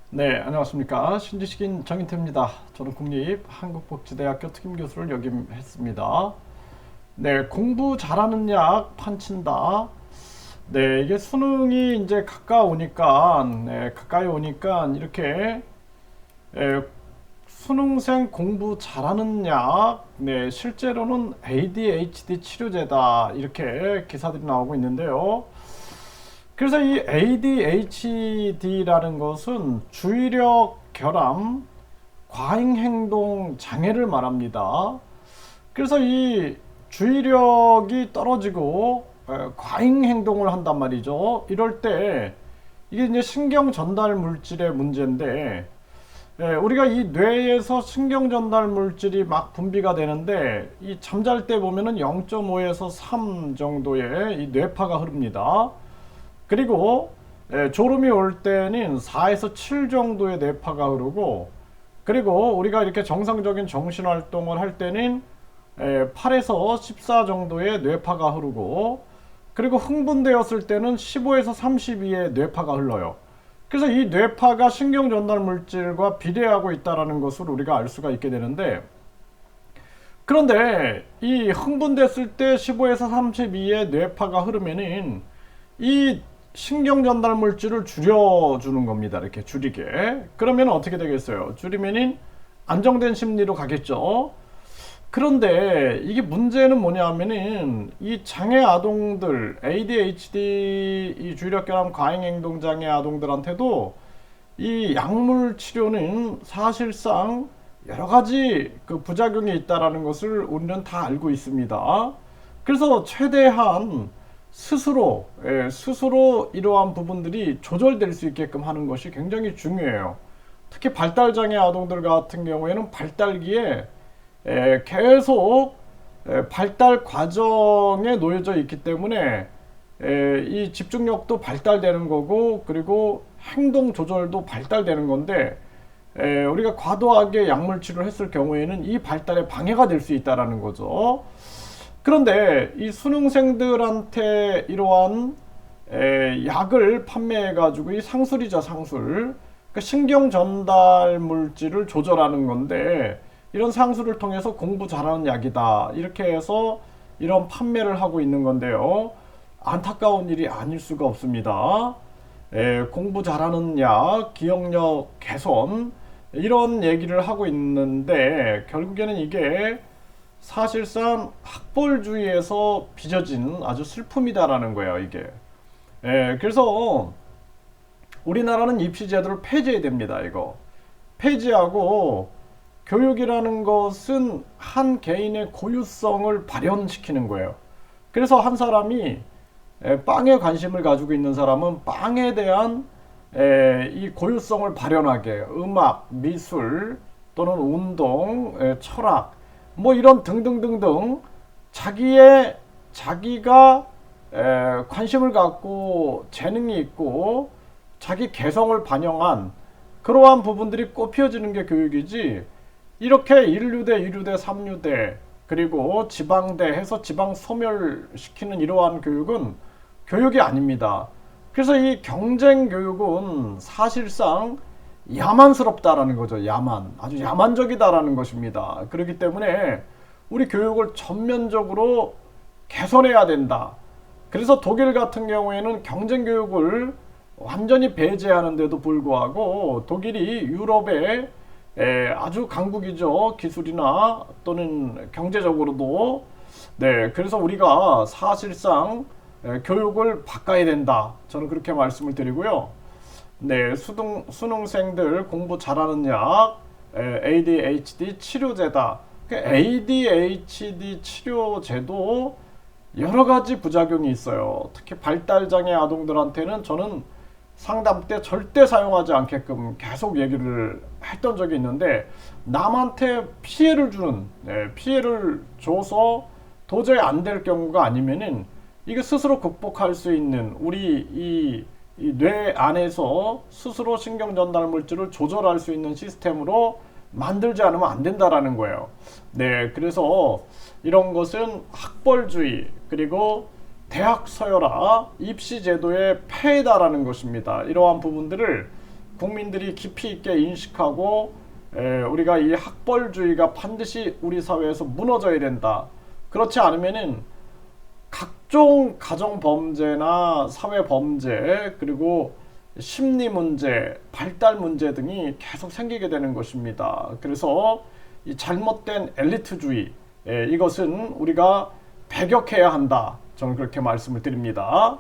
네, 안녕하십니까. 신지식인 정인태입니다. 저는 국립한국복지대학교 특임교수를 역임했습니다. 네, 공부 잘하는 약 판친다. 네, 이게 수능이 이제 가까이 오니까 이렇게 에, 수능생 공부 잘하는 약, 네, 실제로는 ADHD 치료제다. 이렇게 기사들이 나오고 있는데요. 그래서 이 ADHD라는 것은 주의력 결함, 과잉행동 장애를 말합니다. 그래서 이 주의력이 떨어지고 과잉행동을 한단 말이죠. 이럴 때 이게 이제 신경 전달 물질의 문제인데, 우리가 이 뇌에서 신경 전달 물질이 막 분비가 되는데 이 잠잘 때 보면은 0.5에서 3 정도의 이 뇌파가 흐릅니다. 그리고 졸음이 올 때는 4에서 7 정도의 뇌파가 흐르고, 그리고 우리가 이렇게 정상적인 정신활동을 할 때는 8에서 14 정도의 뇌파가 흐르고, 그리고 흥분되었을 때는 15에서 32의 뇌파가 흘러요. 그래서 이 뇌파가 신경 전달 물질과 비례하고 있다는 것을 우리가 알 수가 있게 되는데, 그런데 이 흥분됐을 때 15에서 32의 뇌파가 흐르면은 이 신경 전달 물질을 줄여주는 겁니다. 이렇게 줄이게. 그러면 어떻게 되겠어요? 줄이면은 안정된 심리로 가겠죠. 그런데 이게 문제는 뭐냐면은 이 장애 아동들, ADHD, 이 주의력 결함 과잉 행동 장애 아동들한테도 이 약물 치료는 사실상 여러 가지 그 부작용이 있다라는 것을 우리는 다 알고 있습니다. 그래서 최대한 스스로 이러한 부분들이 조절될 수 있게끔 하는 것이 굉장히 중요해요. 특히 발달장애 아동들 같은 경우에는 발달기에 계속 발달 과정에 놓여져 있기 때문에 이 집중력도 발달되는 거고, 그리고 행동 조절도 발달되는 건데, 우리가 과도하게 약물 치료를 했을 경우에는 이 발달에 방해가 될 수 있다라는 거죠. 그런데 이 수능생들한테 이러한 약을 판매해 가지고, 이 상술이자 상술, 그러니까 신경 전달 물질을 조절하는 건데, 이런 상술을 통해서 공부 잘하는 약이다 이렇게 해서 이런 판매를 하고 있는 건데요. 안타까운 일이 아닐 수가 없습니다. 공부 잘하는 약, 기억력 개선, 이런 얘기를 하고 있는데, 결국에는 이게 사실상 학벌주의에서 빚어진 아주 슬픔이다라는 거예요, 이게. 그래서 우리나라는 입시 제도를 폐지해야 됩니다, 이거. 폐지하고, 교육이라는 것은 한 개인의 고유성을 발현시키는 거예요. 그래서 한 사람이 빵에 관심을 가지고 있는 사람은 빵에 대한 이 고유성을 발현하게, 음악, 미술 또는 운동, 철학, 뭐 이런 등등등등 자기가 관심을 갖고 재능이 있고 자기 개성을 반영한 그러한 부분들이 꼽혀지는 게 교육이지, 이렇게 1류대, 2류대, 3류대, 그리고 지방대 해서 지방 소멸시키는 이러한 교육은 교육이 아닙니다. 그래서 이 경쟁 교육은 사실상 야만스럽다라는 거죠. 야만. 아주 야만적이다라는 것입니다. 그렇기 때문에 우리 교육을 전면적으로 개선해야 된다. 그래서 독일 같은 경우에는 경쟁 교육을 완전히 배제하는데도 불구하고 독일이 유럽의 아주 강국이죠. 기술이나 또는 경제적으로도. 네, 그래서 우리가 사실상 교육을 바꿔야 된다. 저는 그렇게 말씀을 드리고요. 네, 수능생들 공부 잘하는 약, ADHD 치료제다. ADHD 치료제도 여러 가지 부작용이 있어요. 특히 발달장애 아동들한테는 저는 상담 때 절대 사용하지 않게끔 계속 얘기를 했던 적이 있는데, 남한테 피해를 줘서 도저히 안 될 경우가 아니면은 이게 스스로 극복할 수 있는, 우리 이 뇌 안에서 스스로 신경 전달 물질을 조절할 수 있는 시스템으로 만들지 않으면 안 된다라는 거예요. 네, 그래서 이런 것은 학벌주의, 그리고 대학 서열화, 입시 제도의 폐해다라는 것입니다. 이러한 부분들을 국민들이 깊이 있게 인식하고 우리가 이 학벌주의가 반드시 우리 사회에서 무너져야 된다. 그렇지 않으면은 각종 가정 범죄나 사회 범죄 그리고 심리 문제, 발달 문제 등이 계속 생기게 되는 것입니다. 그래서 이 잘못된 엘리트주의 이것은 우리가 배격해야 한다. 저는 그렇게 말씀을 드립니다.